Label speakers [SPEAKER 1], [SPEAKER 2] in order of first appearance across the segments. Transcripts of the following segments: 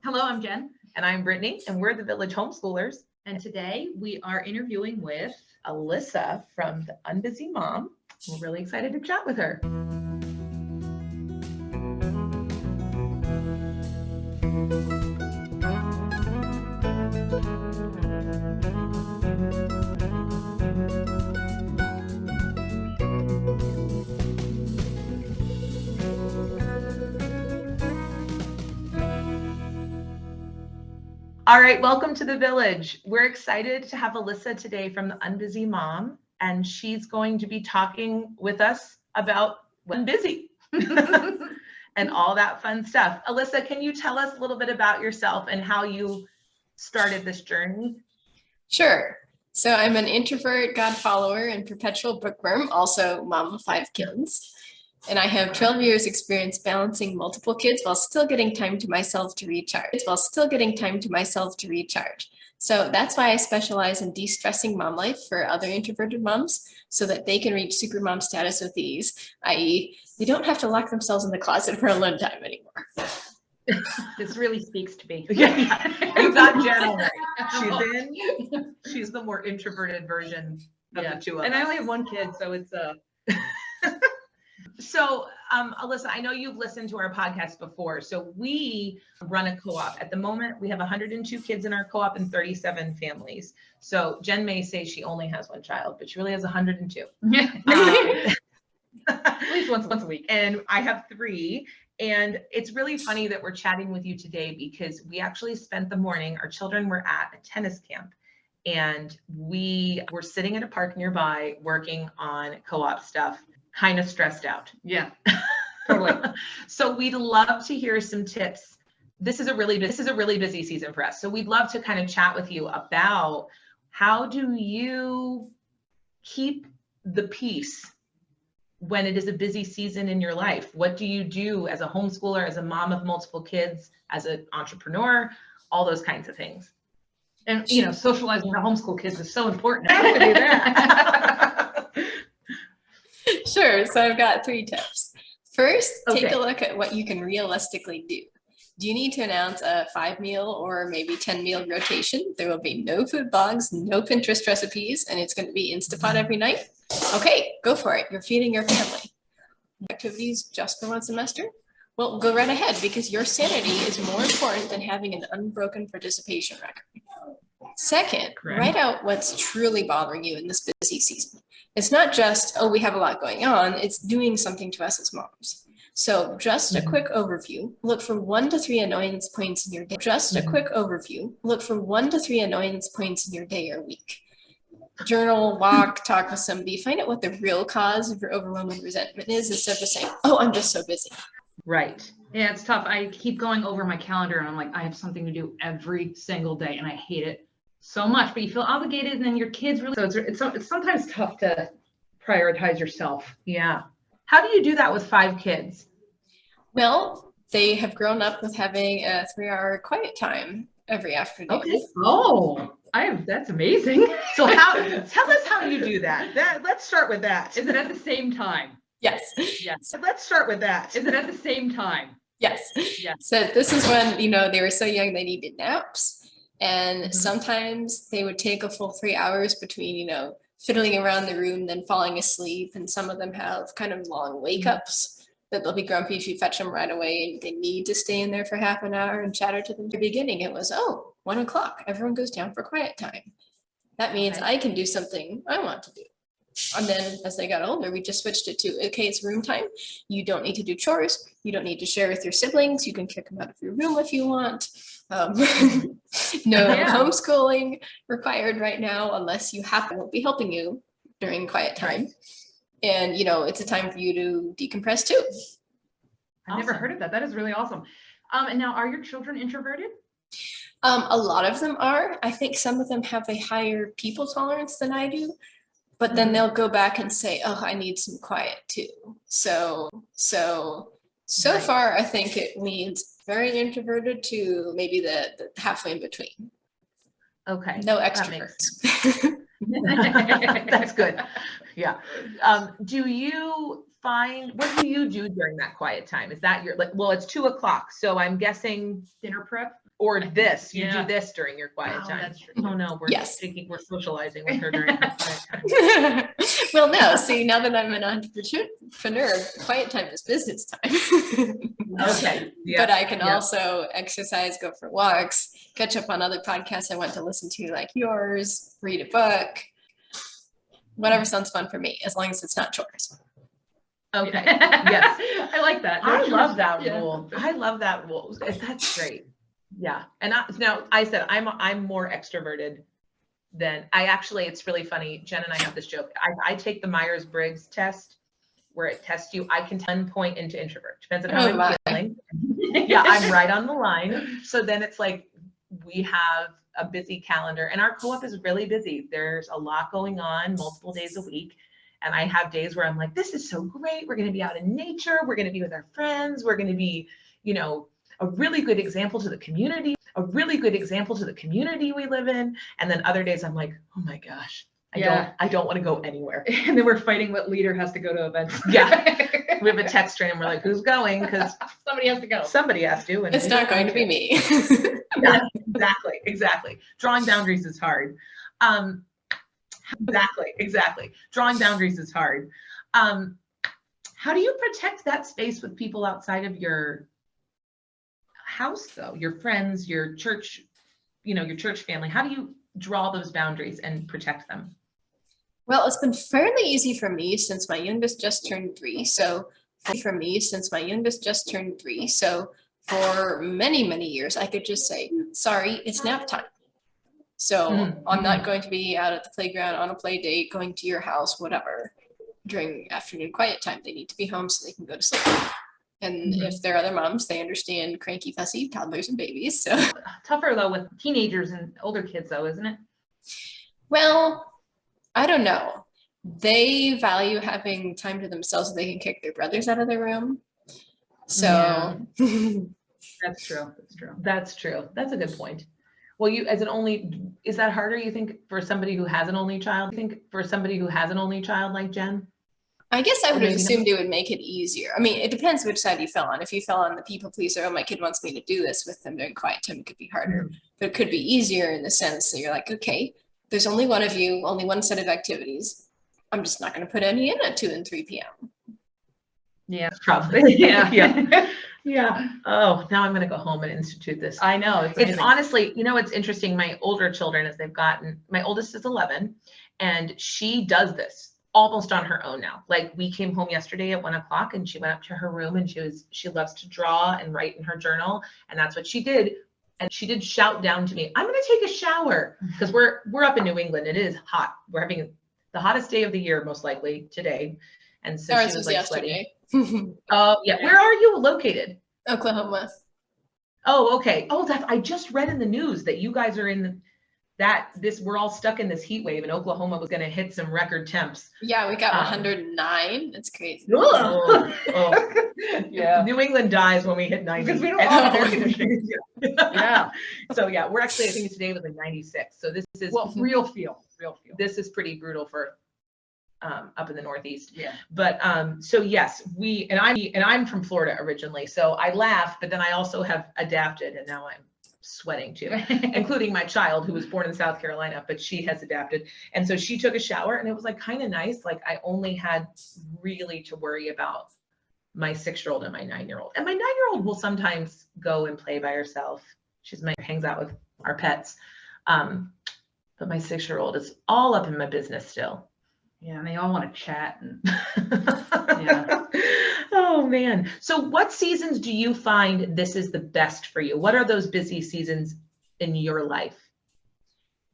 [SPEAKER 1] Hello, I'm Jen.
[SPEAKER 2] And I'm Brittany, and we're the Village Homeschoolers.
[SPEAKER 1] And today we are interviewing with
[SPEAKER 2] Alyssa from the Unbusy Mom. We're really excited to chat with her. All right, welcome to the Village. We're excited to have Alyssa today from the Unbusy Mom, and she's going to be talking with us about when busy and all that fun stuff. Alyssa, can you tell us a little bit about yourself and how you started this journey?
[SPEAKER 3] Sure. So I'm an introvert, God follower, and perpetual bookworm, also mom of 5 kids. And I have 12 years experience balancing multiple kids while still getting time to myself to recharge. So that's why I specialize in de-stressing mom life for other introverted moms so that they can reach super mom status with ease, i.e. they don't have to lock themselves in the closet for alone time anymore.
[SPEAKER 1] This really speaks to me.
[SPEAKER 2] Yeah, you got Jen. She's the more introverted version of the two of us.
[SPEAKER 1] And I only have 1 kid, so it's
[SPEAKER 2] So, Alyssa, I know you've listened to our podcast before. So we run a co-op. At the moment, we have 102 kids in our co-op and 37 families. So Jen may say she only has 1 child, but she really has 102.
[SPEAKER 1] at least once a week.
[SPEAKER 2] And I have 3. And it's really funny that we're chatting with you today because we actually spent the morning, our children were at a tennis camp. And we were sitting in a park nearby working on co-op stuff. Kind of stressed out.
[SPEAKER 1] Yeah, totally.
[SPEAKER 2] So we'd love to hear some tips. This is a really busy season for us. So we'd love to kind of chat with you about how do you keep the peace when it is a busy season in your life? What do you do as a homeschooler, as a mom of multiple kids, as an entrepreneur, all those kinds of things?
[SPEAKER 1] And socializing the homeschool kids is so important. I have to do that.
[SPEAKER 3] Sure. So I've got 3 tips. First, take a look at what you can realistically do. Do you need to announce a 5-meal or maybe 10-meal rotation? There will be no food blogs, no Pinterest recipes, and it's going to be Instapot every night. Okay, go for it. You're feeding your family. Activities just for 1 semester? Well, go right ahead because your sanity is more important than having an unbroken participation record. Second, write out what's truly bothering you in this busy season. It's not just, oh, we have a lot going on. It's doing something to us as moms. So just a quick overview. Look for 1 to 3 annoyance points in your day. Look for 1 to 3 annoyance points in your day or week. Journal, walk, talk with somebody. Find out what the real cause of your overwhelming resentment is instead of just saying, oh, I'm just so busy.
[SPEAKER 2] Right.
[SPEAKER 1] Yeah, it's tough. I keep going over my calendar and I'm like, I have something to do every single day and I hate it so much, but you feel obligated and then your kids really, so it's sometimes tough to prioritize yourself.
[SPEAKER 2] Yeah. How do you do that with 5 kids?
[SPEAKER 3] Well, they have grown up with having a 3-hour quiet time every afternoon.
[SPEAKER 2] Okay.
[SPEAKER 1] Oh, that's amazing.
[SPEAKER 2] So tell us how you do that. Let's start with that.
[SPEAKER 1] Is it at the same time?
[SPEAKER 3] Yes.
[SPEAKER 1] Yes.
[SPEAKER 2] Let's start with that.
[SPEAKER 1] Is it at the same time?
[SPEAKER 3] Yes.
[SPEAKER 1] Yes.
[SPEAKER 3] So this is when, they were so young, they needed naps. And sometimes they would take a full 3 hours between, fiddling around the room, then falling asleep. And some of them have kind of long wake ups that they'll be grumpy if you fetch them right away. And they need to stay in there for half an hour and chatter to them. At the beginning, it was, 1 o'clock. Everyone goes down for quiet time. That means I can do something I want to do. And then as they got older, we just switched it to, okay, it's room time. You don't need to do chores. You don't need to share with your siblings. You can kick them out of your room if you want. No homeschooling required right now unless you won't be helping you during quiet time. And, it's a time for you to decompress too.
[SPEAKER 1] I've never heard of that. That is really awesome. And now, are your children introverted?
[SPEAKER 3] A lot of them are. I think some of them have a higher people tolerance than I do. But then they'll go back and say, oh, I need some quiet too. So far, I think it leans very introverted to maybe the halfway in between.
[SPEAKER 2] Okay.
[SPEAKER 3] No extroverts.
[SPEAKER 2] That's good. Yeah. Do you what do you do during that quiet time? Is that it's 2:00. So I'm guessing
[SPEAKER 1] Dinner prep.
[SPEAKER 2] or this, you
[SPEAKER 1] Yeah.
[SPEAKER 2] do this during your quiet
[SPEAKER 1] Wow,
[SPEAKER 2] time.
[SPEAKER 1] that's true.
[SPEAKER 2] Oh no,
[SPEAKER 3] Yes.
[SPEAKER 2] we're socializing with her during her quiet time.
[SPEAKER 3] Well, no, see, now that I'm an entrepreneur, quiet time is business time.
[SPEAKER 2] Okay. Yeah.
[SPEAKER 3] But I can
[SPEAKER 2] yeah.
[SPEAKER 3] also exercise, go for walks, catch up on other podcasts I want to listen to, like yours, read a book, whatever sounds fun for me, as long as it's not chores.
[SPEAKER 2] Okay. Yes.
[SPEAKER 1] I like that.
[SPEAKER 2] I
[SPEAKER 1] No
[SPEAKER 2] love
[SPEAKER 1] chores.
[SPEAKER 2] that
[SPEAKER 1] Yeah.
[SPEAKER 2] rule. I love that rule. That's great. Yeah. And now I said I'm more extroverted than it's really funny. Jen and I have this joke. I take the Myers-Briggs test where it tests you. I can 10 point into introvert. Depends on how
[SPEAKER 3] Oh,
[SPEAKER 2] I'm
[SPEAKER 3] my.
[SPEAKER 2] feeling. Yeah, I'm right on the line. So then it's like we have a busy calendar and our co-op is really busy. There's a lot going on multiple days a week. And I have days where I'm like, this is so great. We're going to be out in nature. We're going to be with our friends. We're going to be, a really good example to the community, we live in. And then other days I'm like, oh my gosh, I don't want to go anywhere.
[SPEAKER 1] And then we're fighting what leader has to go to events.
[SPEAKER 2] Yeah. We have a text train and we're like, who's going? Because
[SPEAKER 1] somebody has to go.
[SPEAKER 2] somebody has to. And
[SPEAKER 3] It's not going to be me.
[SPEAKER 2] Yeah, exactly. Drawing boundaries is hard. Exactly. Drawing boundaries is hard. How do you protect that space with people outside of your house, though? Your friends, your church, your church family. How do you draw those boundaries and protect them?
[SPEAKER 3] Well, it's been fairly easy for me since my youngest just turned 3. So for many, many years, I could just say, sorry, it's nap time. So I'm not going to be out at the playground on a play date, going to your house, whatever, during afternoon quiet time. They need to be home so they can go to sleep. And if they're other moms, they understand cranky, fussy toddlers and babies. So
[SPEAKER 1] tougher though with teenagers and older kids though, isn't it?
[SPEAKER 3] Well, I don't know. They value having time to themselves so they can kick their brothers out of their room. So
[SPEAKER 1] That's true.
[SPEAKER 2] That's a good point. Well, is that harder, you think, for somebody who has an only child? Like Jen?
[SPEAKER 3] I guess I would have
[SPEAKER 2] maybe
[SPEAKER 3] assumed it would make it easier. I mean, it depends which side you fell on. If you fell on the people pleaser, oh, my kid wants me to do this with them during quiet time, it could be harder. But it could be easier in the sense that you're like, okay, there's only one of you, only one set of activities. I'm just not going to put any in at 2 and 3 p.m.
[SPEAKER 1] Yeah,
[SPEAKER 2] Probably.
[SPEAKER 1] yeah.
[SPEAKER 2] Yeah. Oh, now I'm going to go home and institute this.
[SPEAKER 1] I know.
[SPEAKER 2] It's honestly, it's interesting. My older children, as they've gotten, my oldest is 11 and she does this almost on her own now. Like we came home yesterday at 1:00 and she went up to her room and she loves to draw and write in her journal. And that's what she did. And she did shout down to me, I'm going to take a shower because we're up in New England. It is hot. We're having the hottest day of the year, most likely today. And so
[SPEAKER 3] Ours
[SPEAKER 2] she was
[SPEAKER 3] was
[SPEAKER 2] like
[SPEAKER 3] yesterday.
[SPEAKER 2] Oh, yeah. Where are you located?
[SPEAKER 3] Oklahoma.
[SPEAKER 2] Oh, okay. Oh, I just read in the news that you guys are we're all stuck in this heat wave and Oklahoma was going to hit some record temps.
[SPEAKER 3] Yeah, we got 109. That's crazy.
[SPEAKER 2] Oh.
[SPEAKER 1] Yeah.
[SPEAKER 2] New England dies when we hit 90.
[SPEAKER 1] Because we don't have air conditioning.
[SPEAKER 2] Yeah. So yeah, we're actually, I think today was like 96. So this is
[SPEAKER 1] real feel.
[SPEAKER 2] This is pretty brutal for up in the Northeast.
[SPEAKER 1] Yeah.
[SPEAKER 2] But so yes, I'm from Florida originally, so I laugh, but then I also have adapted and now I'm sweating too, including my child who was born in South Carolina, but she has adapted. And so she took a shower and it was like kind of nice. Like I only had really to worry about my 6-year-old and my 9-year-old. And my 9-year-old will sometimes go and play by herself. Hangs out with our pets. But my 6-year-old is all up in my business still.
[SPEAKER 1] Yeah, and they all want to chat. And
[SPEAKER 2] yeah. Oh man. So what seasons do you find this is the best for you? What are those busy seasons in your life?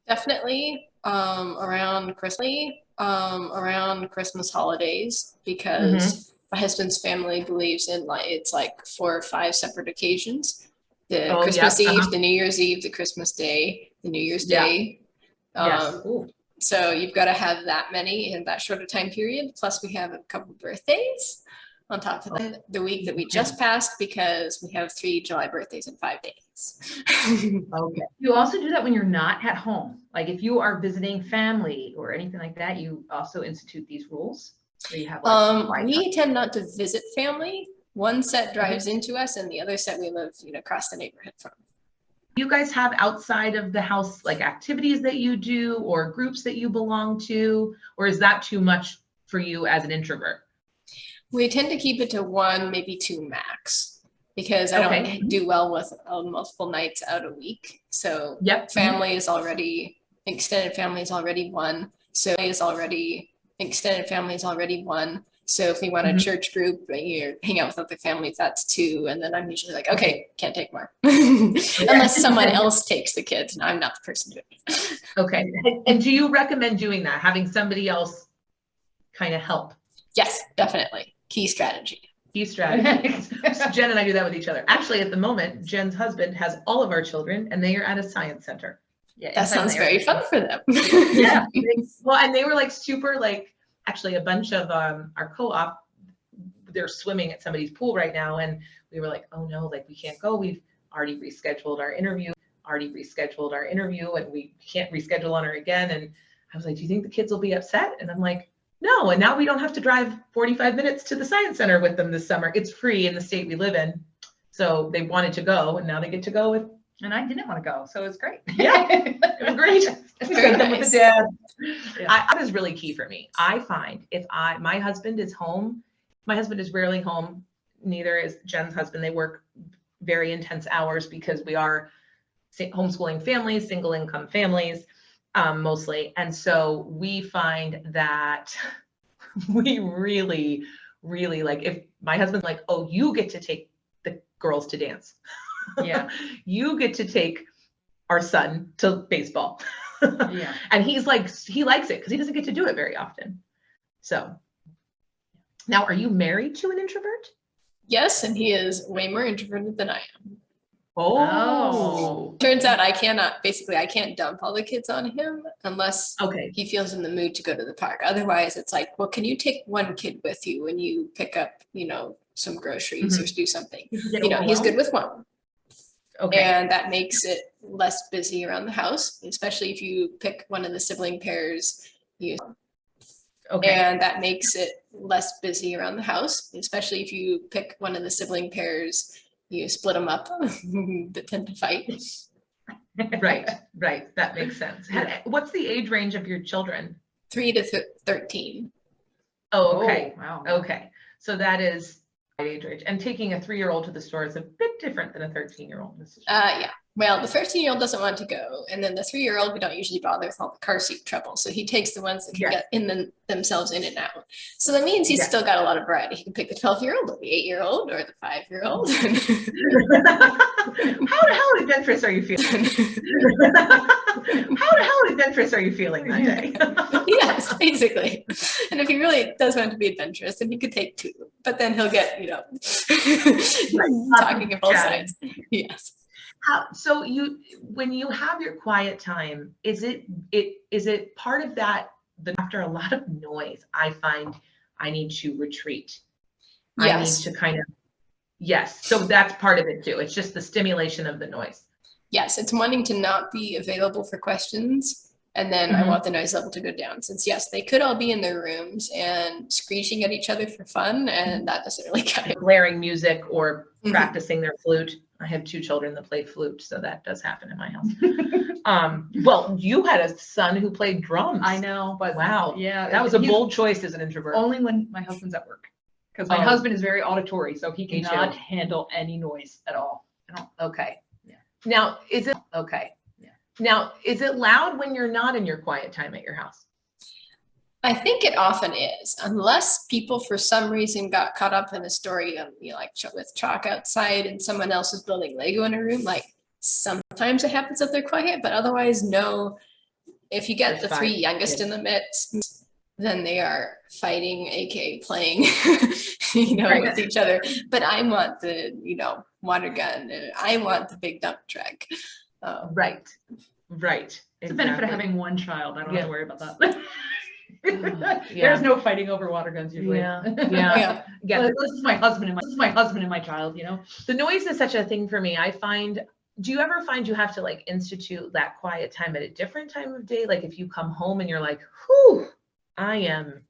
[SPEAKER 3] Definitely around Christmas holidays, because my husband's family believes in it's like 4 or 5 separate occasions. The Christmas Eve, the New Year's Eve, the Christmas Day, the New Year's Day.
[SPEAKER 2] Yes.
[SPEAKER 3] So you've got to have that many in that shorter time period. Plus we have a couple birthdays on top of that, the week that we just passed, because we have 3 July birthdays in 5 days.
[SPEAKER 2] Okay.
[SPEAKER 1] You also do that when you're not at home. Like if you are visiting family or anything like that, you also institute these rules. So you have
[SPEAKER 3] we tend not to visit family. One set drives into us and the other set we live, across the neighborhood from.
[SPEAKER 2] you guys have outside of the house, like activities that you do or groups that you belong to, or is that too much for you as an introvert?
[SPEAKER 3] We tend to keep it to one, maybe two max, because I don't do well with multiple nights out a week. So
[SPEAKER 2] Yep.
[SPEAKER 3] extended family is already one. So extended family is already one. So if we want a church group, you hang out with other families, that's two. And then I'm usually like, okay, can't take more. Unless someone else takes the kids and I'm not the person doing it.
[SPEAKER 2] Okay. And do you recommend doing that? Having somebody else kind of help?
[SPEAKER 3] Yes, definitely. Key strategy.
[SPEAKER 2] So Jen and I do that with each other. Actually, at the moment, Jen's husband has all of our children and they are at a science center.
[SPEAKER 1] Yeah,
[SPEAKER 3] that sounds very fun for them.
[SPEAKER 2] Yeah. Well, and they were like super actually a bunch of our co-op, they're swimming at somebody's pool right now. And we were like, oh no, like we can't go. We've already rescheduled our interview and we can't reschedule on her again. And I was like, do you think the kids will be upset? And I'm like, no. And now we don't have to drive 45 minutes to the science center with them this summer. It's free in the state we live in. So they wanted to go and now they get to go with.
[SPEAKER 1] And I didn't want to go. So it was great.
[SPEAKER 2] Yeah, it was great.
[SPEAKER 3] Very nice.
[SPEAKER 2] With the dad.
[SPEAKER 1] Yeah.
[SPEAKER 2] That is really key for me. I find my husband is home, my husband is rarely home. Neither is Jen's husband. They work very intense hours because we are homeschooling families, single income families. Mostly. And so we find that we really, really if my husband's like, oh, you get to take the girls to dance.
[SPEAKER 1] Yeah.
[SPEAKER 2] You get to take our son to baseball.
[SPEAKER 1] Yeah.
[SPEAKER 2] And he likes it because he doesn't get to do it very often. So now, are you married to an introvert?
[SPEAKER 3] Yes, and he is way more introverted than I am.
[SPEAKER 2] Oh.
[SPEAKER 3] Turns out I can't dump all the kids on him unless
[SPEAKER 2] Okay.
[SPEAKER 3] he feels in the mood to go to the park. Otherwise, it's like, well, can you take one kid with you when you pick up, some groceries or do something? He's good with one.
[SPEAKER 2] Okay.
[SPEAKER 3] And that makes it less busy around the house, especially if you pick one of the sibling pairs. And that makes it less busy around the house, especially if you pick one of the sibling pairs. You split them up that tend to fight.
[SPEAKER 2] Right. That makes sense.
[SPEAKER 1] Yeah.
[SPEAKER 2] What's the age range of your children?
[SPEAKER 3] 3 to 13.
[SPEAKER 2] Oh, okay.
[SPEAKER 1] Oh, wow.
[SPEAKER 2] Okay. So that is age range. And taking a 3-year-old to the store is a bit different than a 13-year-old.
[SPEAKER 3] Yeah. Well, the 13-year-old doesn't want to go. And then the 3-year-old, we don't usually bother with all the car seat trouble. So he takes the ones that can get themselves in and out. So that means he's still got a lot of variety. He can pick the 12-year-old or the 8-year-old or the 5-year-old.
[SPEAKER 2] How the hell adventurous are you feeling? That day?
[SPEAKER 3] Yes, basically. And if he really does want to be adventurous, then he could take 2. But then he'll get, talking of both sides. Yes.
[SPEAKER 2] So when you have your quiet time, is it part of that after a lot of noise, I find I need to retreat.
[SPEAKER 3] Yes.
[SPEAKER 2] I need to kind of, yes. So that's part of it too. It's just the stimulation of the noise.
[SPEAKER 3] Yes. It's wanting to not be available for questions. And then I want the noise level to go down since yes, they could all be in their rooms and screeching at each other for fun. And that doesn't really cut it.
[SPEAKER 2] Blaring music or practicing their flute. I have 2 children that play flute, so that does happen in my house. Well, you had a son who played drums.
[SPEAKER 1] I know, but
[SPEAKER 2] wow.
[SPEAKER 1] Yeah.
[SPEAKER 2] That was a bold choice as an introvert.
[SPEAKER 1] Only when my husband's at work. Because my husband is very auditory, so he cannot handle any noise at all.
[SPEAKER 2] Okay.
[SPEAKER 1] Yeah.
[SPEAKER 2] Now, is it okay?
[SPEAKER 1] Yeah.
[SPEAKER 2] Now, is it loud when you're not in your quiet time at your house?
[SPEAKER 3] I think it often is, unless people for some reason got caught up in a story of with chalk outside and someone else is building Lego in a room. Like sometimes it happens that they're quiet, but otherwise, no. If you get the 3 youngest in the midst, then they are fighting, aka playing, with each other. But I want the water gun, and I want the big dump truck.
[SPEAKER 2] Right.
[SPEAKER 1] It's the benefit of having one child. I don't have to worry about that. There's no fighting over water guns usually.
[SPEAKER 2] Yeah.
[SPEAKER 1] This is my husband and my child.
[SPEAKER 2] The noise is such a thing for me. Do you ever find you have to institute that quiet time at a different time of day? Like if you come home and you're like, whew, I am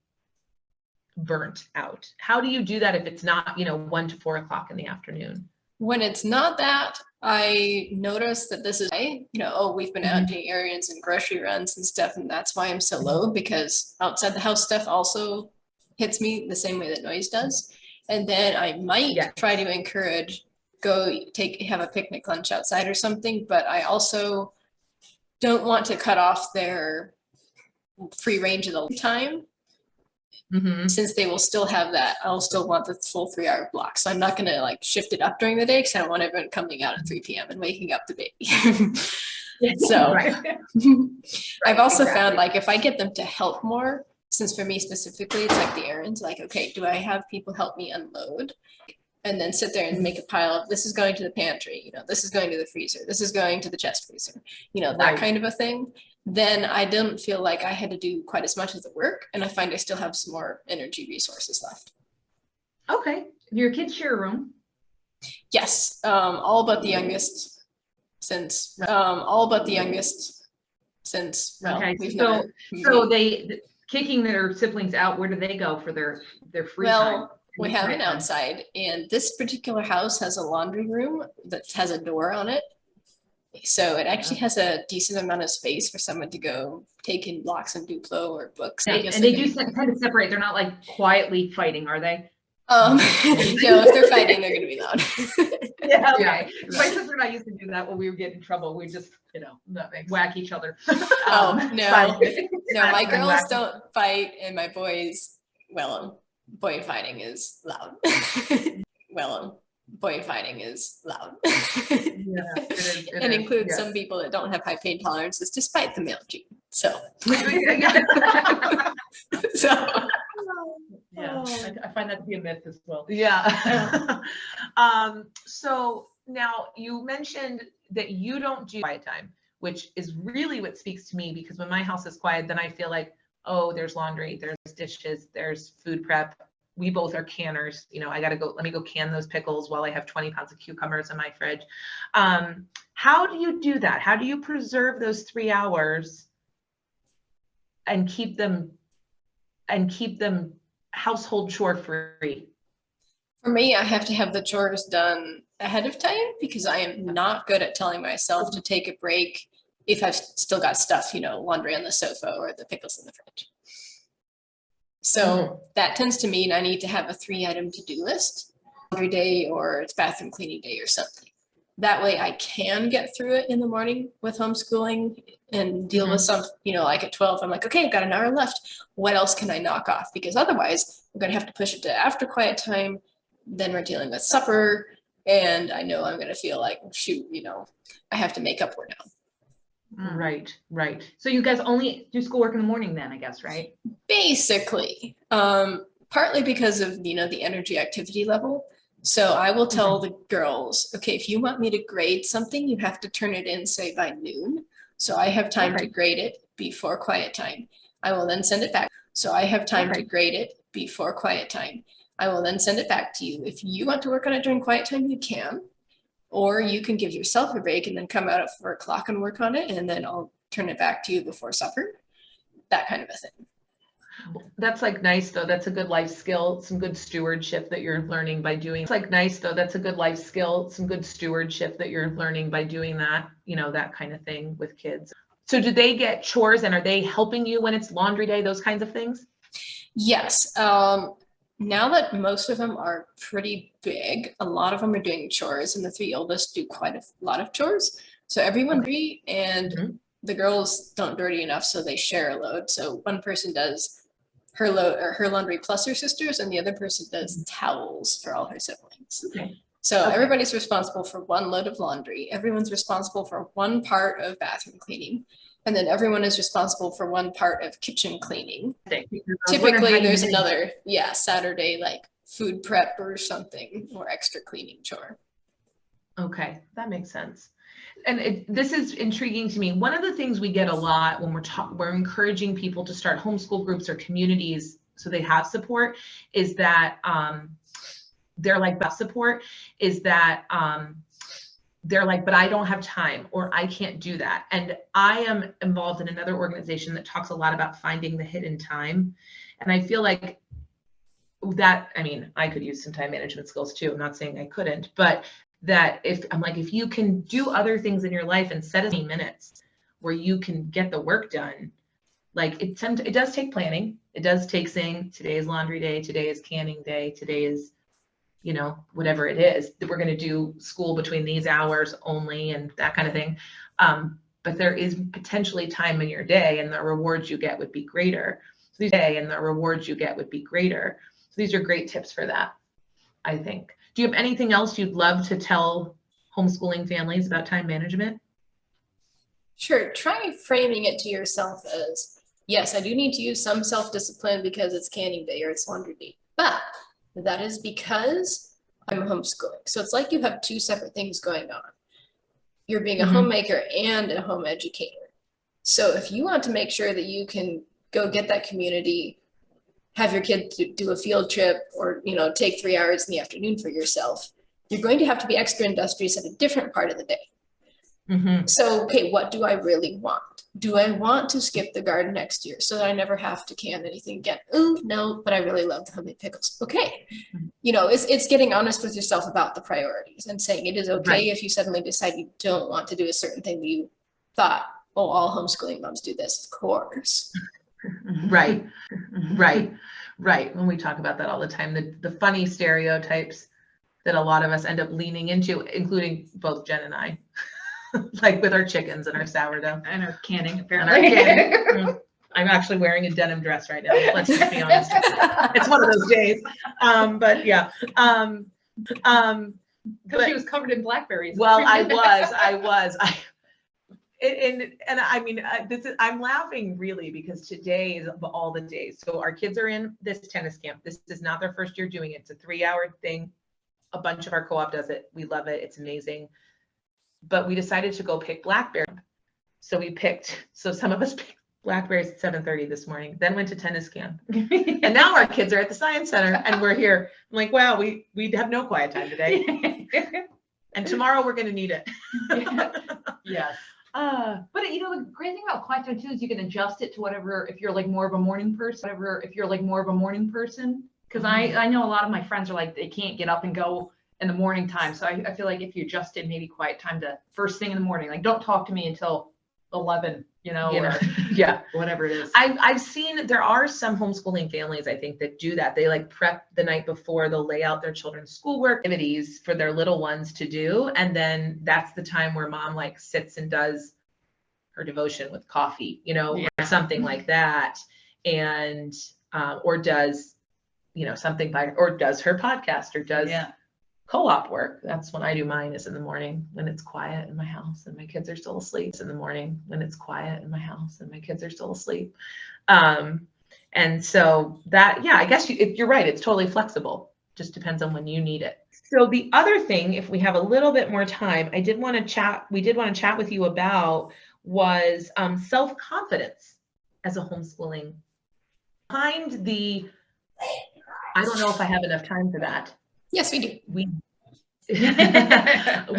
[SPEAKER 2] burnt out. How do you do that if it's not 1 to 4 o'clock in the afternoon?
[SPEAKER 3] When it's not that, I notice that this is, we've been out doing errands and grocery runs and stuff, and that's why I'm so low, because outside the house stuff also hits me the same way that noise does. And then I might try to encourage, have a picnic lunch outside or something, but I also don't want to cut off their free range of the time. Since they will still have that, I'll still want the full 3-hour block. So I'm not going to like shift it up during the day, because I don't want everyone coming out at 3 p.m. and waking up the baby. So I've also found, like, if I get them to help more, since for me specifically, it's like the errands, like, okay, do I have people help me unload? And then sit there and make a pile of, this is going to the pantry, this is going to the freezer, this is going to the chest freezer, that kind of a thing. Then I didn't feel like I had to do quite as much of the work, and I find I still have some more energy resources left.
[SPEAKER 1] Okay. Do your kids share a room?
[SPEAKER 3] Yes. All but the youngest since, well,
[SPEAKER 1] Okay.
[SPEAKER 3] we've
[SPEAKER 1] So they kicking their siblings out, where do they go for their free time?
[SPEAKER 3] We have an outside, and this particular house has a laundry room that has a door on it. So it actually has a decent amount of space for someone to go take in blocks and Duplo or books.
[SPEAKER 1] And they do tend to separate. They're not like quietly fighting, are they?
[SPEAKER 3] No, if they're fighting, they're going to be loud.
[SPEAKER 1] Yeah. Okay. My sister and I used to do that when we would get in trouble. We just, whack each other.
[SPEAKER 3] No, my girls don't fight, and my boys, boy fighting is loud. Boy fighting is loud. And includes some people that don't have high pain tolerances despite the male gene. So.
[SPEAKER 1] I find that to be a myth as well.
[SPEAKER 2] Yeah. So now you mentioned that you don't do quiet time, which is really what speaks to me, because when my house is quiet, then I feel like, oh, there's laundry, there's dishes, there's food prep. We both are canners. Let me go can those pickles while I have 20 pounds of cucumbers in my fridge. How do you do that? How do you preserve those 3 hours and keep them household chore free?
[SPEAKER 3] For me, I have to have the chores done ahead of time, because I am not good at telling myself to take a break if I've still got stuff, laundry on the sofa or the pickles in the fridge. So that tends to mean I need to have a 3-item to-do list every day, or it's bathroom cleaning day or something. That way I can get through it in the morning with homeschooling and deal with some, like at 12, I'm like, okay, I've got an hour left. What else can I knock off? Because otherwise I'm going to have to push it to after quiet time. Then we're dealing with supper, and I know I'm going to feel like, shoot, I have to make up for now.
[SPEAKER 1] Right. So you guys only do schoolwork in the morning then, I guess, right?
[SPEAKER 3] Basically, partly because of, the energy activity level. So I will tell the girls, okay, if you want me to grade something, you have to turn it in, say, by noon. So I have time to grade it before quiet time. I will then send it back. So I have time to grade it before quiet time. I will then send it back to you. If you want to work on it during quiet time, you can. Or you can give yourself a break and then come out at 4 o'clock and work on it, and then I'll turn it back to you before supper. That kind of a thing.
[SPEAKER 2] That's like nice though. That's a good life skill. Some good stewardship that you're learning by doing. It's like nice though. That's a good life skill. Some good stewardship that you're learning by doing that. That kind of thing with kids. So do they get chores, and are they helping you when it's laundry day? Those kinds of things.
[SPEAKER 3] Yes. Now that most of them are pretty big, a lot of them are doing chores, and the 3 oldest do quite a lot of chores. So everyone and the girls don't dirty enough, so they share a load. So one person does her load or her laundry plus her sisters, and the other person does towels for all her siblings. So everybody's responsible for 1 load of laundry. Everyone's responsible for 1 part of bathroom cleaning. And then everyone is responsible for 1 part of kitchen cleaning. Typically there's another, Saturday, like food prep or something, or extra cleaning chore.
[SPEAKER 2] Okay, that makes sense. And this is intriguing to me. One of the things we get a lot when we're encouraging people to start homeschool groups or communities so they have support is that they're like, but I don't have time, or I can't do that. And I am involved in another organization that talks a lot about finding the hidden time. And I feel like that, I could use some time management skills too. I'm not saying I couldn't, but that if you can do other things in your life and set 20 minutes where you can get the work done, like it does take planning. It does take saying today is laundry day, today is canning day, today is, whatever it is that we're going to do school between these hours only and that kind of thing. But there is potentially time in your day and the rewards you get would be greater. So these are great tips for that, I think. Do you have anything else you'd love to tell homeschooling families about time management?
[SPEAKER 3] Sure. Try framing it to yourself as, yes, I do need to use some self-discipline because it's canning day or it's laundry day, but that is because I'm homeschooling. So it's like you have two separate things going on. You're being a homemaker and a home educator. So if you want to make sure that you can go get that community, have your kid do a field trip, or take 3 hours in the afternoon for yourself, you're going to have to be extra industrious at a different part of the day. So, okay, what do I really want? Do I want to skip the garden next year so that I never have to can anything again? Oh, no, but I really love the homemade pickles. Okay. It's getting honest with yourself about the priorities and saying it is okay if you suddenly decide you don't want to do a certain thing that you thought, oh, all homeschooling moms do this, of course.
[SPEAKER 2] Right. When we talk about that all the time, the funny stereotypes that a lot of us end up leaning into, including both Jen and I, like with our chickens and our sourdough.
[SPEAKER 1] And our canning, apparently.
[SPEAKER 2] I'm actually wearing a denim dress right now. Let's just be honest. It's one of those days. But yeah.
[SPEAKER 1] Because she was covered in blackberries.
[SPEAKER 2] Well, I was. I'm laughing really because today is of all the days. So our kids are in this tennis camp. This is not their first year doing it. It's a 3-hour thing. A bunch of our co-op does it. We love it. It's amazing. But we decided to go pick blackberries. So some of us picked blackberries at 7:30 this morning, then went to tennis camp. And now our kids are at the science center and we're here. I'm like, wow, we have no quiet time today. And tomorrow we're going to need it.
[SPEAKER 1] Yes. But the great thing about quiet time too is you can adjust it to whatever, if you're like more of a morning person, because I know a lot of my friends are like, they can't get up and go in the morning time. So I feel like if you adjusted maybe quiet time to first thing in the morning, like don't talk to me until 11, or whatever it is.
[SPEAKER 2] I've seen there are some homeschooling families, I think, that do that. They like prep the night before, they'll lay out their children's schoolwork activities for their little ones to do. And then that's the time where mom like sits and does her devotion with coffee, or something like that. And, or does, something or does her podcast or does co-op work. That's when I do mine, is in the morning when it's quiet in my house and my kids are still asleep. It's in the morning when it's quiet in my house and my kids are still asleep. And so that, I guess you're right. It's totally flexible. Just depends on when you need it. So the other thing, if we have a little bit more time, we did want to chat with you about was self-confidence as a homeschooling. I don't know if I have enough time for that.
[SPEAKER 3] Yes, we do.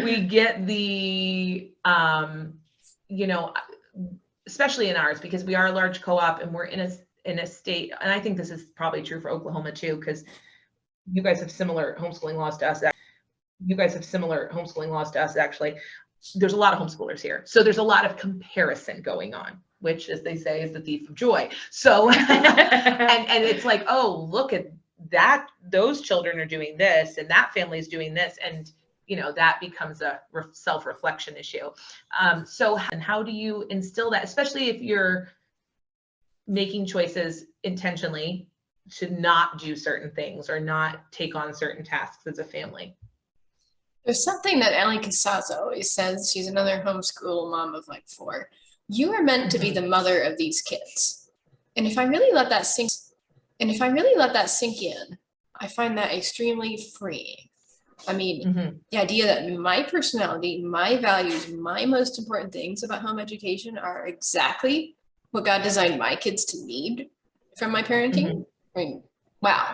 [SPEAKER 2] We get the, especially in ours, because we are a large co-op and we're in a state, and I think this is probably true for Oklahoma too, because you guys have similar homeschooling laws to us. Actually. There's a lot of homeschoolers here. So there's a lot of comparison going on, which, as they say, is the thief of joy. So, and it's like, oh, look at that, those children are doing this and that family is doing this. And, that becomes a self-reflection issue. So how do you instill that, especially if you're making choices intentionally to not do certain things or not take on certain tasks as a family?
[SPEAKER 3] There's something that Allie Casazza always says. She's another homeschool mom of like 4. You are meant to be the mother of these kids. And if I really let that sink in, I find that extremely freeing. I mean, the idea that my personality, my values, my most important things about home education are exactly what God designed my kids to need from my parenting. I mean, wow.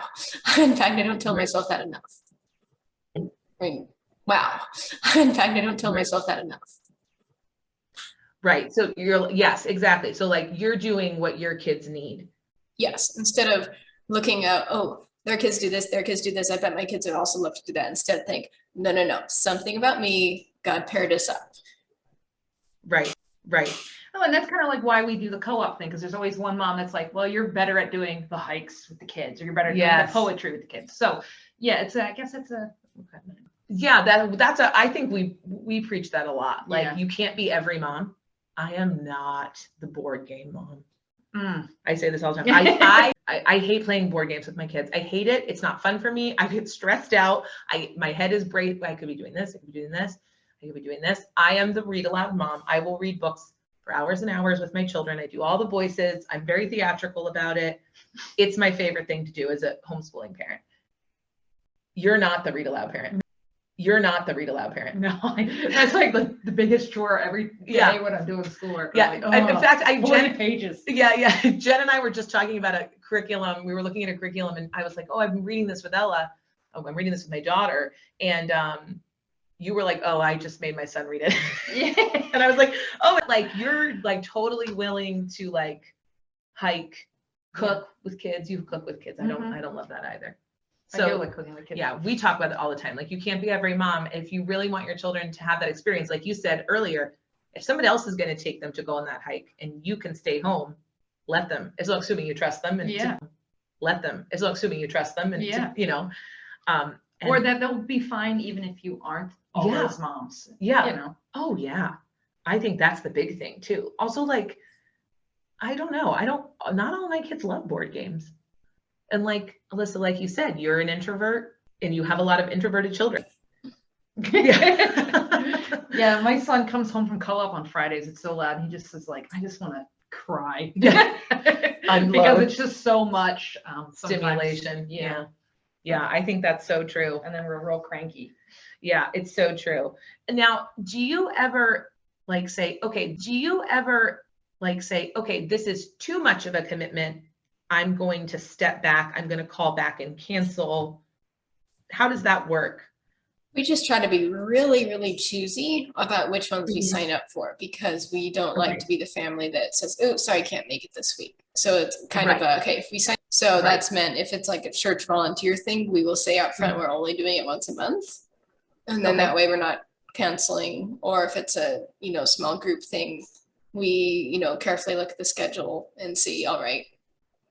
[SPEAKER 3] In fact, I don't tell myself that enough.
[SPEAKER 2] Right. So yes, exactly. So like you're doing what your kids need.
[SPEAKER 3] Yes. Instead of looking at, oh, their kids do this, I bet my kids would also love to do that. Instead think, No. Something about me, God paired us up.
[SPEAKER 2] Right.
[SPEAKER 1] Oh, and that's kind of like why we do the co-op thing, because there's always one mom that's like, well, you're better at doing the hikes with the kids, or you're better at doing the poetry with the kids. So yeah, I guess that's a. Okay.
[SPEAKER 2] Yeah, I think we preach that a lot. Like, you can't be every mom. I am not the board game mom. I say this all the time. I hate playing board games with my kids. I hate it. It's not fun for me. I get stressed out. My head is break. I could be doing this. I could be doing this. I could be doing this. I am the read aloud mom. I will read books for hours and hours with my children. I do all the voices. I'm very theatrical about it. It's my favorite thing to do as a homeschooling parent. You're not the read aloud parent. You're not the read aloud parent.
[SPEAKER 1] No, that's like the biggest chore every day when I'm doing schoolwork.
[SPEAKER 2] Yeah.
[SPEAKER 1] Like, oh,
[SPEAKER 2] in fact,
[SPEAKER 1] 40 pages.
[SPEAKER 2] Yeah. Jen and I were just talking about a curriculum. We were looking at a curriculum and I was like, oh, I've been reading this with Ella. Oh, I'm reading this with my daughter. And you were like, oh, I just made my son read it.
[SPEAKER 1] Yeah.
[SPEAKER 2] And I was like, oh, like you're like totally willing to like hike, cook with kids. You cook with kids. I don't love that either. So
[SPEAKER 1] I do like cooking with kids.
[SPEAKER 2] Yeah, we talk about it all the time. Like, you can't be every mom. If you really want your children to have that experience, like you said earlier, if somebody else is going to take them to go on that hike and you can stay home, let them, as long as assuming you trust them, and let them, as long as assuming you trust them, and you know,
[SPEAKER 1] or that they'll be fine even if you aren't all those moms.
[SPEAKER 2] Yeah.
[SPEAKER 1] You know.
[SPEAKER 2] Oh yeah. I think that's the big thing too. Also, like, I don't know. Not all my kids love board games. And like Alyssa, like you said, you're an introvert and you have a lot of introverted children.
[SPEAKER 1] Yeah, my son comes home from co-op on Fridays. It's so loud. He just is like, I just want to cry. Because it's just so much
[SPEAKER 2] stimulation. Yeah, I think that's so true.
[SPEAKER 1] And then we're real cranky.
[SPEAKER 2] Yeah, it's so true. Now, do you ever say, okay, this is too much of a commitment. I'm going to step back. I'm going to call back and cancel. How does that work?
[SPEAKER 3] We just try to be really, really choosy about which ones we sign up for, because we don't like to be the family that says, oh, sorry, I can't make it this week. So it's kind of okay, if we sign. So that's meant if it's like a church volunteer thing, we will say up front, we're only doing it once a month. And then that way we're not canceling. Or if it's a, small group thing, we, carefully look at the schedule and see, all right,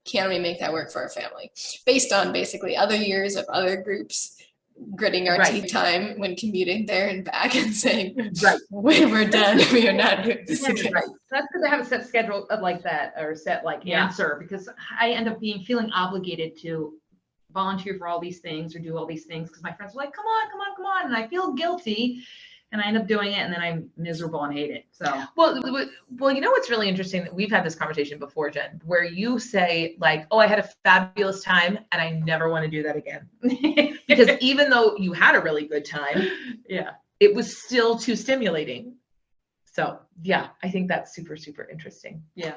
[SPEAKER 3] can we make that work for our family? Based on basically other years of other groups gritting our teeth time when commuting there and back and saying, when we're done, we are not doing this again.
[SPEAKER 1] That's because I have a set schedule like that, or set answer, because I end up feeling obligated to volunteer for all these things or do all these things because my friends are like, come on, and I feel guilty. And I end up doing it, and then I'm miserable and hate it. So
[SPEAKER 2] well, what's really interesting, that we've had this conversation before, Jen, where you say like, oh, I had a fabulous time and I never want to do that again. Because even though you had a really good time, it was still too stimulating. So yeah, I think that's super, super interesting.
[SPEAKER 1] Yeah.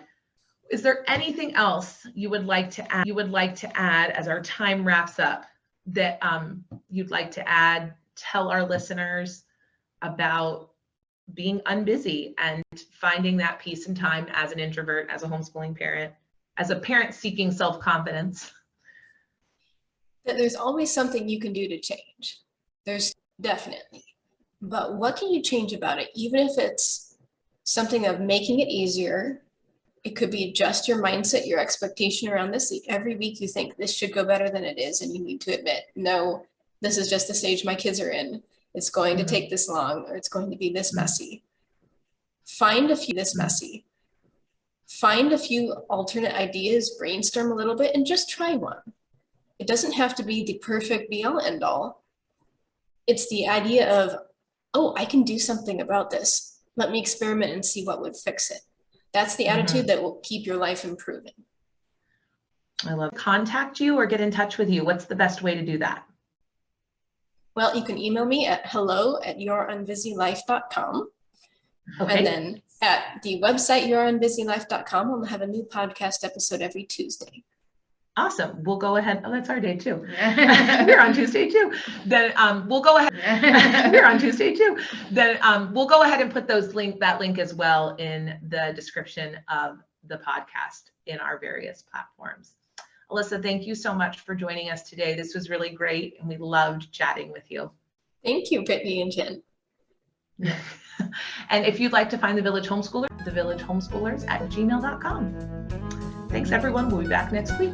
[SPEAKER 2] Is there anything else you would like to add as our time wraps up that you'd like to add, tell our listeners about being unbusy and finding that peace and time as an introvert, as a homeschooling parent, as a parent seeking self-confidence?
[SPEAKER 3] That there's always something you can do to change. There's definitely. But what can you change about it? Even if it's something of making it easier, it could be just your mindset, your expectation around this. Every week you think this should go better than it is, and you need to admit, no, this is just the stage my kids are in. It's going to take this long, or it's going to be this messy. Find a few alternate ideas, brainstorm a little bit, and just try one. It doesn't have to be the perfect be all end all. It's the idea of, oh, I can do something about this. Let me experiment and see what would fix it. That's the attitude that will keep your life improving.
[SPEAKER 2] I love it. Contact you or get in touch with you. What's the best way to do that?
[SPEAKER 3] Well, you can email me at hello@yourunbusylife.com.
[SPEAKER 2] Okay.
[SPEAKER 3] And then at the website, yourunbusylife.com, we'll have a new podcast episode every Tuesday.
[SPEAKER 2] Awesome. We'll go ahead. Oh, that's our day too. We're on Tuesday too. Then we'll go ahead. We're on Tuesday too. Then we'll go ahead and put that link as well in the description of the podcast in our various platforms. Alyssa, thank you so much for joining us today. This was really great, and we loved chatting with you.
[SPEAKER 3] Thank you, Brittany and Jen.
[SPEAKER 2] And if you'd like to find the Village Homeschoolers at gmail.com. Thanks, everyone. We'll be back next week.